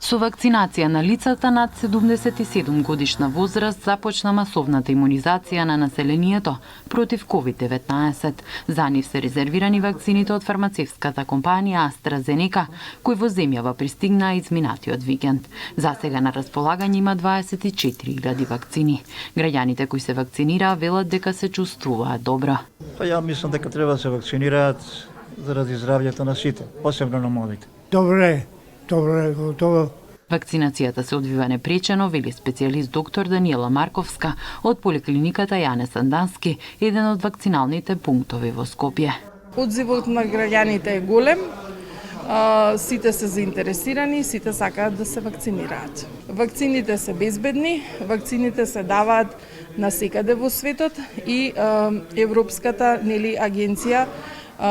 Со вакцинација на лицата над 77 годишна возраст започна масовната имунизација на населението против COVID-19. За нив се резервирани вакцините од фармацевската компанија AstraZeneca, кои во земјава пристигнаа изминатиот викенд. За сега на располагање има 24.000 вакцини. Граѓаните кои се вакцинираа велат дека се чувствуваат добро. Ја мислам дека треба да се вакцинираат заради здравјето на сите, посебно на младите. Добре, готово. Вакцинацијата се одвива непречено, вели специјалист доктор Даниела Марковска од поликлиниката Јане Сандански, еден од вакциналните пунктови во Скопје. Одзивот на граѓаните е голем. Сите се заинтересирани, сите сакаат да се вакцинираат. Вакцините се безбедни, вакцините се даваат насекаде во светот и Европската агенција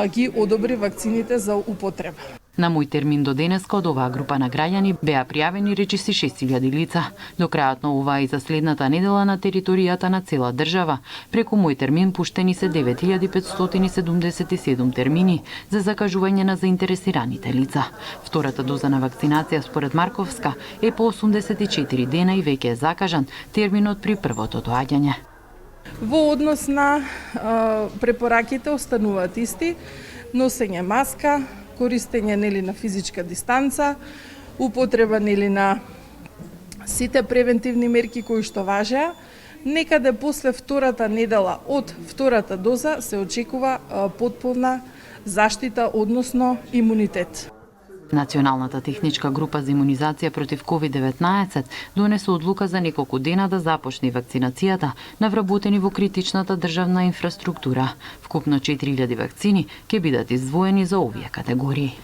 ги одобри вакцините за употреба. На мој термин до денеска од оваа група на граѓани беа пријавени речиси 6.000 лица. До крајот на оваа и за следната недела на територијата на цела држава, преку мој термин пуштени се 9.577 термини за закажување на заинтересираните лица. Втората доза на вакцинација според Марковска е по 84 дена и веќе е закажан терминот при првото доаѓање. Во однос на препораките остануваат исти: носење маска, користење на физичка дистанца, употреба на сите превентивни мерки кои што важеа. Некаде после втората недела од втората доза се очекува потполна заштита, односно имунитет. Националната техничка група за имунизација против COVID-19 донесе одлука за неколку дена да започне вакцинацијата на вработени во критичната државна инфраструктура. Вкупно 4.000 вакцини ќе бидат издвоени за овие категории.